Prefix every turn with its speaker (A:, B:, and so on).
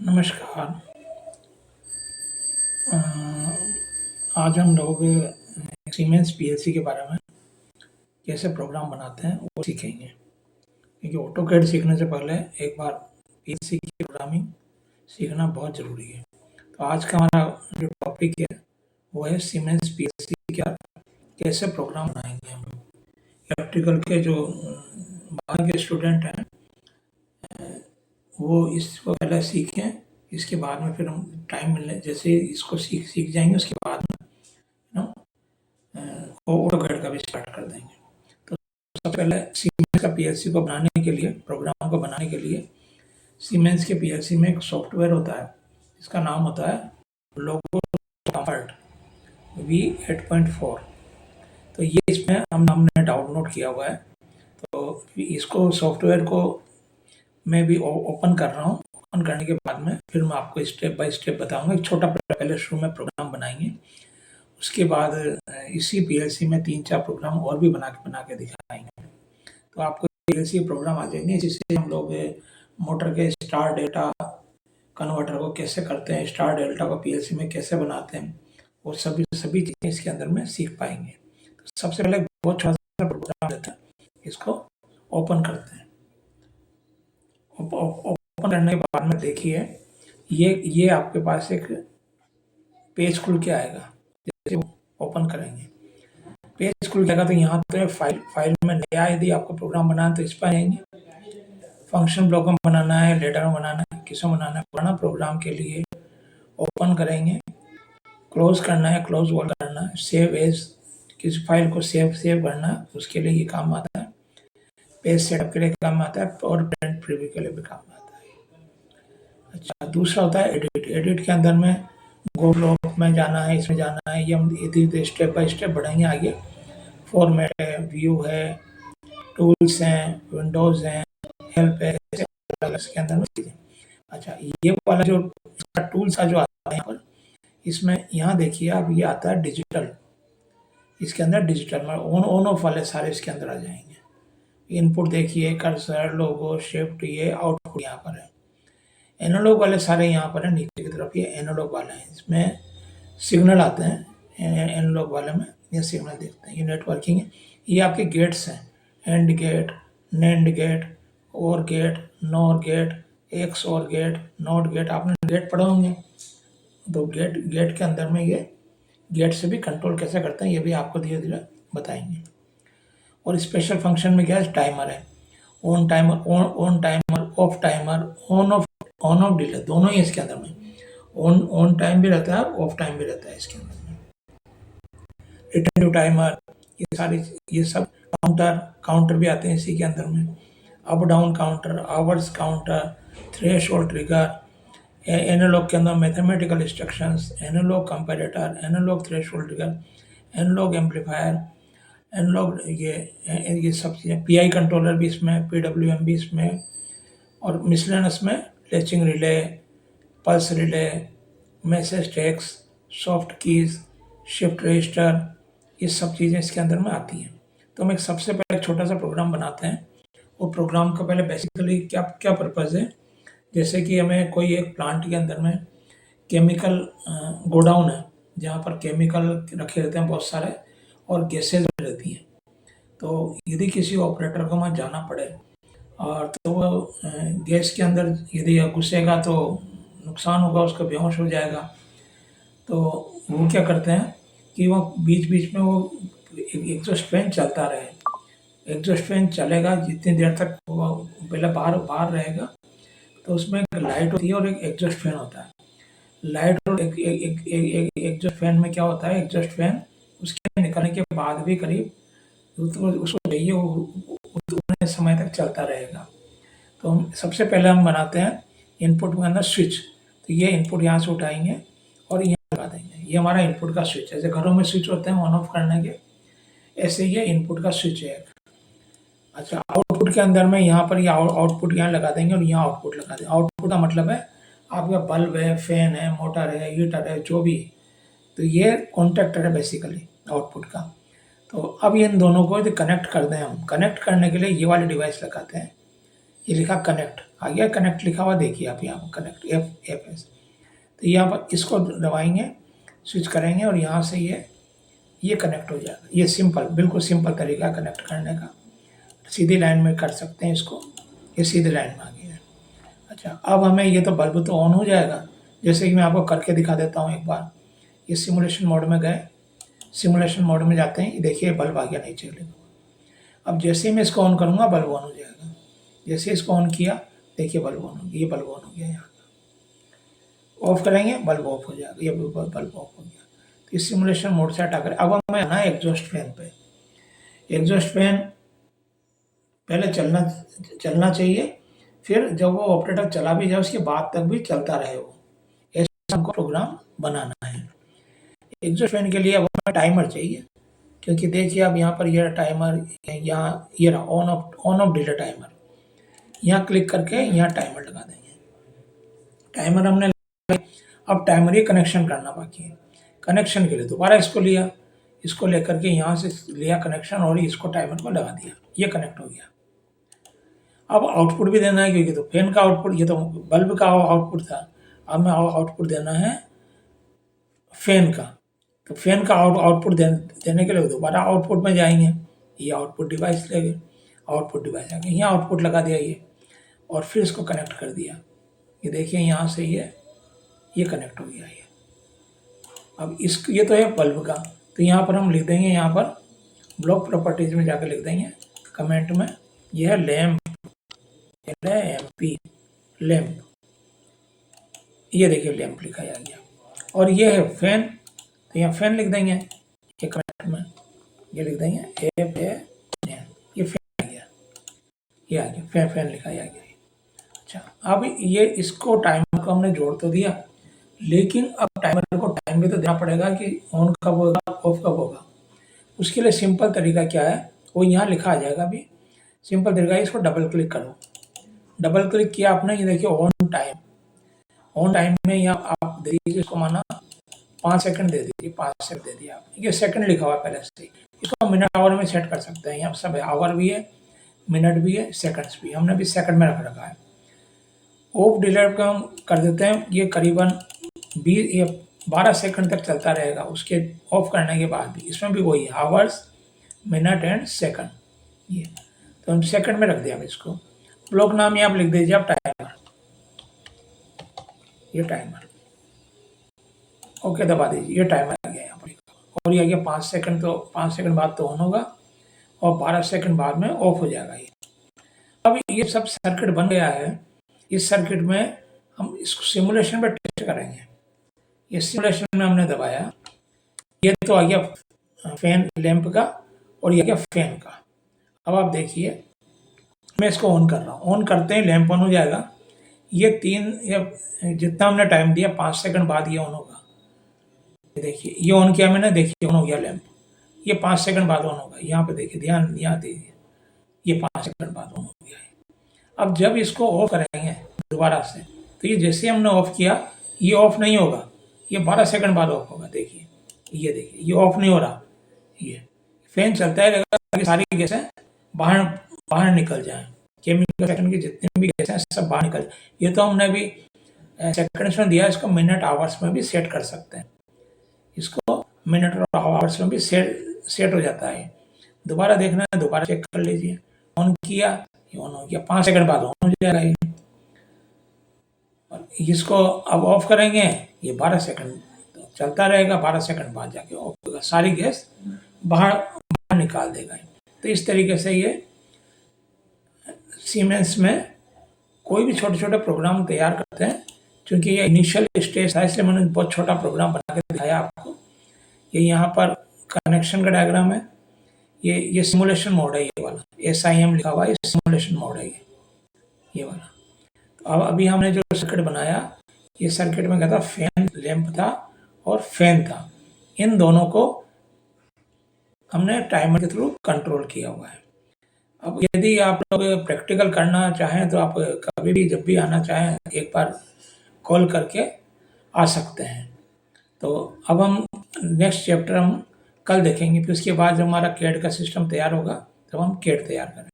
A: नमस्कार। अ, आज हम लोग सीमेंस पीएलसी के बारे में कैसे प्रोग्राम बनाते हैं वो सीखेंगे। क्योंकि ऑटोकैड सीखने से पहले एक बार पीएलसी की प्रोग्रामिंग सीखना बहुत ज़रूरी है। तो आज का हमारा जो टॉपिक है वो है सीमेंस पीएलसी क्या कैसे प्रोग्राम बनाएंगे हम लोग। इलेक्ट्रिकल के जो बाहर के स्टूडेंट हैं वो इसको पहले सीखें, इसके बाद में फिर हम टाइम मिलने जैसे ही इसको सीख सीख जाएंगे उसके बाद में हम ऑटोकैड का भी स्टार्ट कर देंगे। तो सबसे पहले सीमेंस का पीएलसी को बनाने के लिए प्रोग्राम को बनाने के लिए सीमेंस के पीएलसी में एक सॉफ्टवेयर होता है जिसका नाम होता है लोगो कंफर्ट V8.4। तो ये इसमें हमने डाउनलोड किया हुआ है। तो इसको सॉफ्टवेयर को मैं भी ओपन कर रहा हूँ। ओपन करने के बाद में फिर मैं आपको स्टेप बाय स्टेप बताऊंगा। एक छोटा पहले शुरू में प्रोग्राम बनाएंगे, उसके बाद इसी पीएलसी में 3-4 प्रोग्राम और भी बना के दिखाएंगे। तो आपको पीएलसी प्रोग्राम आ जाएंगे जिससे हम लोग मोटर के स्टार डेल्टा कन्वर्टर को कैसे करते हैं, स्टार डेल्टा को पीएलसी में कैसे बनाते हैं, वो सभी चीज़ें इसके अंदर में सीख पाएंगे। तो सबसे पहले बहुत छोटा सा प्रोग्राम रहता है, इसको ओपन करते हैं। ओपन करने के बाद में देखिए ये आपके पास एक पेज खुल के आएगा। जैसे ओपन करेंगे पेज खुल जाएगा तो यहाँ पे फाइल में नया यदि आपको प्रोग्राम बनाना है तो इस पर आएंगे। फंक्शन ब्लॉक में बनाना है, लेटर में बनाना है, किस में बनाना है, पुराना प्रोग्राम के लिए ओपन करेंगे, क्लोज करना है, क्लोज वॉल करना है, सेव एज किस फाइल को सेव करना है उसके लिए ये काम आता है, पेज सेटअप के लिए काम आता है और प्रिंट प्रीव्यू के लिए भी काम आता है। अच्छा, दूसरा होता है एडिट के अंदर में गो ब्लॉक में जाना है, इसमें जाना है, ये हम धीरे स्टेप बाय स्टेप बढ़ेंगे आगे। फॉर्मेट है, व्यू है, टूल्स हैं, विंडोज़ हैं, हेल्प है, इसके अंदर में चीज़ें। अच्छा, ये वाला जो इसका टूल्स का जो आता है यहाँ पर, इसमें यहाँ देखिए अब ये आता है डिजिटल। इसके अंदर डिजिटल में ऑन ऑफ वाले सारे इसके अंदर आ जाएंगे। इनपुट देखिए, कर्सर, लोगो, शिफ्ट, ये आउटपुट यहाँ पर है। एनालॉग वाले सारे यहाँ पर है, नीचे की तरफ ये एनालॉग वाले हैं। इसमें सिग्नल आते हैं एनालॉग वाले में, ये सिग्नल देखते हैं, ये नेटवर्किंग है। ये आपके गेट्स हैं, एंड गेट, नैंड गेट, और गेट, नॉर गेट, एक्स और गेट, नॉट गेट। आपने गेट पढ़े होंगे। तो गेट के अंदर में ये गेट से भी कंट्रोल कैसे करते हैं ये भी आपको धीरे धीरे बताएंगे। और स्पेशल फंक्शन में क्या है, टाइमर है, on timer, off timer, on off delay, दोनों ही इसके अंदर में। ऑन टाइम भी रहता है, ऑफ टाइम भी रहता है इसके अंदर में। रिटर्न टू टाइमर, ये सब काउंटर भी आते हैं इसी के अंदर में। Up down counter, hours counter, threshold trigger, analog के अंदर mathematical instructions, analog comparator, analog threshold trigger, analog amplifier, analog ये सब चीज़ें। पीआई कंट्रोलर भी इसमें, पीडब्ल्यूएम भी इसमें, और मिसलेनियस में latching relay, pulse relay, message tags, soft keys, shift register, ये सब चीज़ें इसके अंदर में आती हैं। तो हम एक सबसे पहले एक छोटा सा प्रोग्राम बनाते हैं। वो प्रोग्राम का पहले बेसिकली क्या पर्पज़ है, जैसे कि हमें कोई एक प्लांट के अंदर में केमिकल गोडाउन है जहाँ पर केमिकल रखे रहते हैं बहुत सारे और गैसेज रहती हैं। तो यदि किसी ऑपरेटर को वहाँ जाना पड़े और तो वो गैस के अंदर यदि घुसेगा तो नुकसान होगा, उसका बेहोश हो जाएगा। तो वो क्या करते हैं कि वो बीच बीच में वो एग्जॉस्ट फैन चलता रहे। एग्जॉस्ट फैन चलेगा जितनी देर तक वो पहले बाहर रहेगा, तो उसमें एक लाइट होती है और एक एग्जॉस्ट फैन होता है। लाइट और एग्जॉस्ट फैन में क्या होता है, एग्जॉस्ट फैन उसके निकलने के बाद भी करीब तो उसको चाहिए उतने समय तक चलता रहेगा। तो हम सबसे पहले हम बनाते हैं इनपुट में अंदर स्विच। तो ये इनपुट यहाँ से उठाएंगे और यहाँ लगा देंगे। ये हमारा इनपुट का स्विच है। जैसे घरों में स्विच होते हैं ऑन ऑफ करने के, ऐसे ये इनपुट का स्विच है। अच्छा, आउटपुट के अंदर में यहाँ पर ये आउटपुट यहाँ लगा देंगे और यहाँ आउटपुट लगा देंगे। आउटपुट का मतलब है आपका बल्ब है, फैन है, मोटर है, हीटर है, जो भी। तो ये कॉन्टेक्टर है बेसिकली आउटपुट का। तो अब इन दोनों को यदि कनेक्ट कर दें, हम कनेक्ट करने के लिए ये वाली डिवाइस लगाते हैं। ये लिखा कनेक्ट आ गया, कनेक्ट लिखा हुआ देखिए आप यहाँ पर कनेक्ट एफ एस। तो यहाँ पर इसको दबाएंगे, स्विच करेंगे और यहाँ से ये कनेक्ट हो जाएगा। ये सिंपल, बिल्कुल सिंपल तरीका कनेक्ट करने का, सीधी लाइन में कर सकते हैं इसको। ये सीधी लाइन में आ गया है। अच्छा, अब हमें ये तो बल्ब तो ऑन हो जाएगा, जैसे कि मैं आपको करके दिखा देता हूँ एक बार। ये सिमुलेशन मोड में गए, सिमुलेशन मोड में जाते हैं, देखिए बल्ब आ गया नीचे। अब जैसे ही मैं इसको ऑन करूँगा बल्ब ऑन हो जाएगा। जैसे इसको ऑन किया देखिए बल्ब ऑन हो गया, ये बल्ब ऑन हो गया। यहाँ ऑफ करेंगे बल्ब ऑफ हो जाएगा, ये बल्ब ऑफ हो गया। तो इस सिमुलेशन मोड से हटा कर अब हमें आना है एग्जॉस्ट फैन पे। एग्जॉस्ट फैन पहले चलना चाहिए, फिर जब वो ऑपरेटर चला भी जाए उसके बाद तक भी चलता रहे वो, ऐसा हमको प्रोग्राम बनाना है। एग्जॉस्ट फैन के लिए अब हमें टाइमर चाहिए, क्योंकि देखिए अब यहाँ पर ये टाइमर, यहाँ ये रहा ऑन ऑफ डिले टाइमर। यहाँ क्लिक करके यहाँ टाइमर लगा देंगे। टाइमर हमने अब टाइमर ही कनेक्शन करना बाकी है। कनेक्शन के लिए दोबारा इसको लिया, इसको लेकर के यहाँ से लिया कनेक्शन और इसको टाइमर को लगा दिया, ये कनेक्ट हो गया। अब आउटपुट भी देना है, क्योंकि तो फैन का आउटपुट, ये तो बल्ब का आउटपुट था, अब मैं आउटपुट देना है फैन का। तो फैन का आउटपुट देने के लिए दोबारा आउटपुट में जाएंगे, ये आउटपुट डिवाइस ले गए, आउटपुट डिवाइस आ गया, यहाँ आउटपुट लगा दिया ये, और फिर इसको कनेक्ट कर दिया। ये देखिए यहाँ से ये कनेक्ट हो गया। ये अब ये तो है बल्ब का, तो यहाँ पर हम लिख देंगे, यहाँ पर ब्लॉक प्रॉपर्टीज में जाकर लिख देंगे कमेंट में, यह है लैम्प, लैम्प, ये देखिए लैम्प लिखा गया। और ये है फैन, तो यहाँ फैन लिख देंगे, ये कमेंट में ये लिख देंगे ये फैन आ गया, ये आ गया फैन लिखा गया। अच्छा, अब ये इसको टाइमर को हमने जोड़ तो दिया, लेकिन अब टाइमर को टाइम भी तो देना पड़ेगा कि ऑन कब होगा ऑफ कब होगा। उसके लिए सिंपल तरीका क्या है, वो यहाँ लिखा आ जाएगा। अभी सिंपल तरीका है, इसको डबल क्लिक करो। डबल क्लिक किया आपने, ये देखिए ऑन टाइम में यहाँ आप दे दीजिए इसको, माना 5 सेकंड दे दीजिए, 5 सेकंड दे दिया आपने। ये सेकंड लिखा हुआ है पहले से, इसको मिनट आवर में सेट कर सकते हैं। यहाँ सब आवर भी है, मिनट भी है, सेकंड्स भी, हमने भी सेकंड में रख रखा है। ऑफ डिलीट का हम कर देते हैं, ये करीबन 12 सेकंड तक चलता रहेगा उसके ऑफ करने के बाद भी। इसमें भी वही आवर्स, मिनट एंड सेकंड, ये तो हम सेकंड में रख दिया। अब इसको ब्लॉक नाम यहाँ आप लिख दीजिए आप टाइमर, ये टाइमर, ओके दबा दीजिए, ये टाइमर आ गया यहाँ पर। और ये आ गया 5 सेकंड, तो 5 सेकंड बाद तो ऑन होगा और 12 सेकंड बाद में ऑफ हो जाएगा ये। अब ये सब सर्किट बन गया है। इस सर्किट में हम इसको सिमुलेशन में टेस्ट करेंगे। ये सिमुलेशन में हमने दबाया, ये तो आ गया फैन लैंप का और ये आ गया फैन का। अब आप देखिए मैं इसको ऑन कर रहा हूँ, ऑन करते ही लैंप ऑन हो जाएगा। ये जितना हमने टाइम दिया 5 सेकंड बाद ये ऑन होगा। देखिए ये ऑन किया मैंने, देखिए ऑन हो गया लैंप। ये 5 सेकंड बाद ऑन होगा, यहाँ पे देखिए, ध्यान यहाँ दीजिए, ये 5 सेकंड बाद ऑन हो गया है। अब जब इसको ऑफ करेंगे दोबारा से, तो ये जैसे हमने ऑफ किया ये ऑफ नहीं होगा, ये 12 सेकंड बाद ऑफ होगा। देखिए ये देखिए, ये ऑफ नहीं हो रहा, ये फैन चलता रहेगा ताकि सारी गैसें बाहर निकल जाएं, केमिकल सेक्शन की जितनी भी गैसें सब बाहर निकल जाए। ये तो हमने अभी सेकंड्स में दिया, इसको मिनट आवर्स में भी सेट कर सकते हैं। इसको मिनट और आवर्स में भी सेट हो जाता है। दोबारा देखना है, दोबारा चेक कर लीजिए, ऑन किया ये ऑन हो गया, 5 सेकंड बाद ऑन हो जाएगा ये। और इसको अब ऑफ करेंगे, ये 12 सेकंड चलता रहेगा, 12 सेकंड बाद जाके ऑफ होगा, सारी गैस बाहर निकाल देगा। तो इस तरीके से ये सीमेंस में कोई भी छोटे छोटे प्रोग्राम तैयार करते हैं। क्योंकि ये इनिशियल स्टेज था इसलिए मैंने बहुत छोटा प्रोग्राम बना के दिखाया आपको। ये यहाँ पर कनेक्शन का डायग्राम है, ये सिमुलेशन मोड है, ये वाला SIM लिखा हुआ है, ये सिमुलेशन मोड है ये वाला। तो अब अभी हमने जो सर्किट बनाया, ये सर्किट में क्या था, फैन लैंप था और फैन था, इन दोनों को हमने टाइमर के थ्रू कंट्रोल किया हुआ है। अब यदि आप लोग प्रैक्टिकल करना चाहें तो आप कभी भी जब भी आना चाहें एक बार कॉल करके आ सकते हैं। तो अब हम नेक्स्ट चैप्टर हम कल देखेंगे, फिर उसके बाद जब हमारा कैड का सिस्टम तैयार होगा तब हम कैड तैयार करेंगे।